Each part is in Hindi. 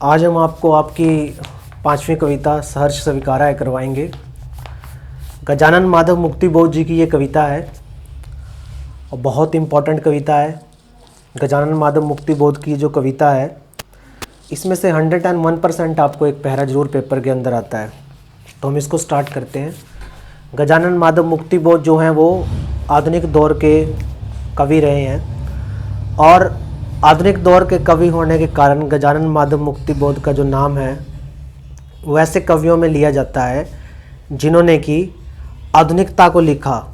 आज हम आपको आपकी 5वीं कविता सहर्ष स्वीकारा करवाएंगे। गजानन माधव मुक्तिबोध जी की ये कविता है और बहुत इम्पॉर्टेंट कविता है। गजानन माधव मुक्तिबोध की जो कविता है इसमें से 101% आपको एक पहरा जरूर पेपर के अंदर आता है। तो हम इसको स्टार्ट करते हैं। गजानन माधव मुक्तिबोध जो हैं वो आधुनिक दौर के कवि रहे हैं और आधुनिक दौर के कवि होने के कारण गजानन माधव मुक्तिबोध का जो नाम है वैसे कवियों में लिया जाता है जिन्होंने कि आधुनिकता को लिखा,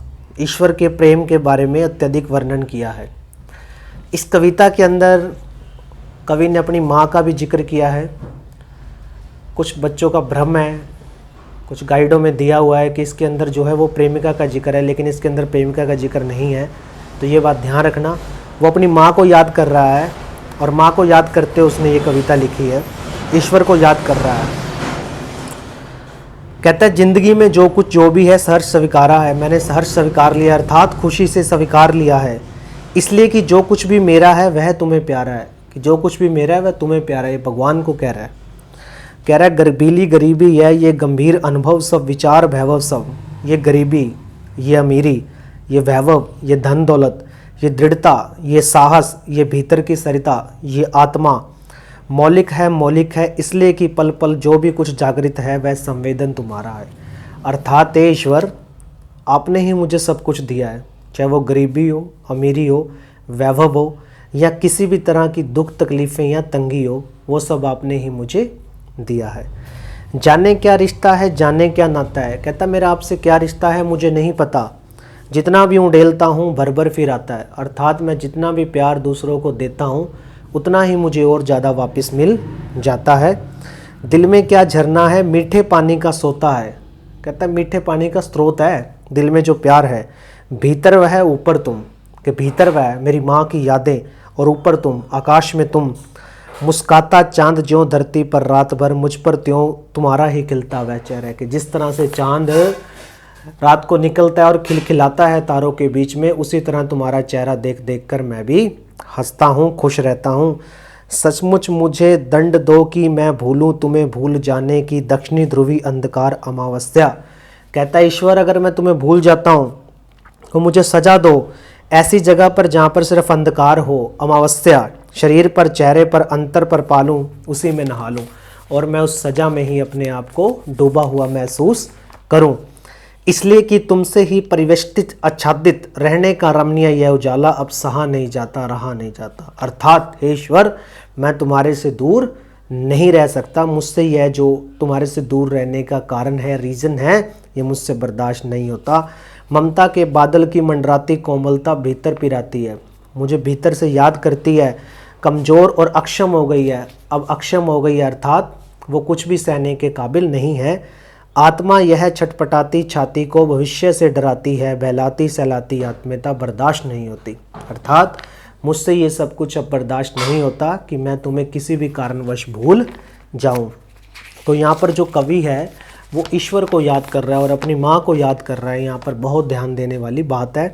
ईश्वर के प्रेम के बारे में अत्यधिक वर्णन किया है। इस कविता के अंदर कवि ने अपनी माँ का भी जिक्र किया है। कुछ बच्चों का भ्रम है, कुछ गाइडों में दिया हुआ है कि इसके अंदर जो है वो प्रेमिका का जिक्र है, लेकिन इसके अंदर प्रेमिका का जिक्र नहीं है। तो ये बात ध्यान रखना। वो अपनी माँ को याद कर रहा है और माँ को याद करते उसने ये कविता लिखी है, ईश्वर को याद कर रहा है। कहता है ज़िंदगी में जो कुछ जो भी है सहर्ष स्वीकारा है। मैंने सहर्ष स्वीकार लिया अर्थात खुशी से स्वीकार लिया है, इसलिए कि जो कुछ भी मेरा है वह तुम्हें प्यारा है। कि जो कुछ भी मेरा है वह तुम्हें प्यारा है। ये भगवान को कह रहा है। कह रहा है गर्बीली गरीबी है ये गंभीर अनुभव सब विचार वैभव सब। ये गरीबी, ये अमीरी, ये वैभव, ये धन दौलत, ये दृढ़ता, ये साहस, ये भीतर की सरिता, ये आत्मा मौलिक है इसलिए कि पल पल जो भी कुछ जागृत है वह संवेदन तुम्हारा है। अर्थात ईश्वर आपने ही मुझे सब कुछ दिया है, चाहे वो गरीबी हो, अमीरी हो, वैभव हो या किसी भी तरह की दुख तकलीफ़ें या तंगी हो, वो सब आपने ही मुझे दिया है। जाने क्या रिश्ता है, जाने क्या नाता है। कहता मेरा आपसे क्या रिश्ता है मुझे नहीं पता, जितना भी उड़ेलता हूँ भर भर फिर आता है। अर्थात मैं जितना भी प्यार दूसरों को देता हूँ उतना ही मुझे और ज़्यादा वापस मिल जाता है। दिल में क्या झरना है, मीठे पानी का सोता है। कहता है मीठे पानी का स्रोत है दिल में जो प्यार है। भीतर वह है ऊपर तुम, कि भीतर वह है मेरी माँ की यादें और ऊपर तुम, आकाश में तुम। मुस्काता चांद ज्यों धरती पर रात भर, मुझ पर त्यों तुम्हारा ही खिलता वह चेहरा। कि जिस तरह से चांद रात को निकलता है और खिलखिलाता है तारों के बीच में, उसी तरह तुम्हारा चेहरा देख देख कर मैं भी हंसता हूँ, खुश रहता हूँ। सचमुच मुझे दंड दो कि मैं भूलूं तुम्हें भूल जाने की दक्षिणी ध्रुवी अंधकार अमावस्या। कहता है ईश्वर अगर मैं तुम्हें भूल जाता हूँ तो मुझे सजा दो ऐसी जगह पर जहाँ पर सिर्फ अंधकार हो, अमावस्या, शरीर पर, चेहरे पर, अंतर पर पालूं, उसी में नहा लूँ और मैं उस सजा में ही अपने आप को डूबा हुआ महसूस करूँ। इसलिए कि तुमसे ही परिवेष्टित आच्छादित रहने का रमणीय यह उजाला अब सहा नहीं जाता, रहा नहीं जाता। अर्थात हे ईश्वर मैं तुम्हारे से दूर नहीं रह सकता, मुझसे यह जो तुम्हारे से दूर रहने का कारण है, रीज़न है, ये मुझसे बर्दाश्त नहीं होता। ममता के बादल की मंडराती कोमलता भीतर पिराती है, मुझे भीतर से याद करती है। कमज़ोर और अक्षम हो गई है, अब अक्षम हो गई है अर्थात वो कुछ भी सहने के काबिल नहीं है। आत्मा यह छटपटाती छाती को भविष्य से डराती है, बहलाती सहलाती आत्मीयता बर्दाश्त नहीं होती। अर्थात मुझसे ये सब कुछ अब बर्दाश्त नहीं होता कि मैं तुम्हें किसी भी कारणवश भूल जाऊं। तो यहाँ पर जो कवि है वो ईश्वर को याद कर रहा है और अपनी माँ को याद कर रहा है। यहाँ पर बहुत ध्यान देने वाली बात है।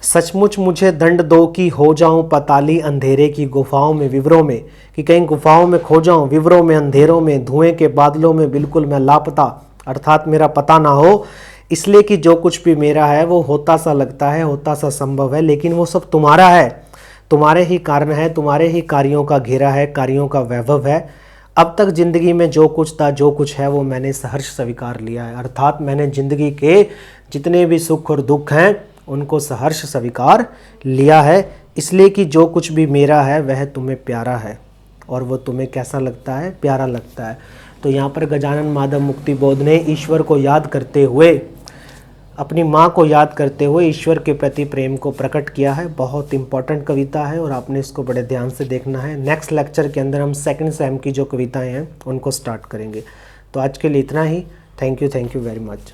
सचमुच मुझे दंड दो कि हो जाऊं पताली अंधेरे की गुफाओं में, विवरों में, कि कहीं गुफाओं में खो जाऊं, विवरों में, अंधेरों में, धुएं के बादलों में बिल्कुल मैं लापता, अर्थात मेरा पता ना हो। इसलिए कि जो कुछ भी मेरा है वो होता सा लगता है, होता सा संभव है, लेकिन वो सब तुम्हारा है, तुम्हारे ही कारण है, तुम्हारे ही कार्यों का घेरा है, कार्यों का वैभव है। अब तक ज़िंदगी में जो कुछ था, जो कुछ है वो मैंने सहर्ष स्वीकार लिया है। अर्थात मैंने ज़िंदगी के जितने भी सुख और दुख हैं उनको सहर्ष स्वीकार लिया है, इसलिए कि जो कुछ भी मेरा है वह तुम्हें प्यारा है और वो तुम्हें कैसा लगता है, प्यारा लगता है। तो यहाँ पर गजानन माधव मुक्तिबोध ने ईश्वर को याद करते हुए, अपनी माँ को याद करते हुए ईश्वर के प्रति प्रेम को प्रकट किया है। बहुत इंपॉर्टेंट कविता है और आपने इसको बड़े ध्यान से देखना है। नेक्स्ट लेक्चर के अंदर हम सेकंड सेम की जो कविताएं हैं उनको स्टार्ट करेंगे। तो आज के लिए इतना ही। Thank you very much.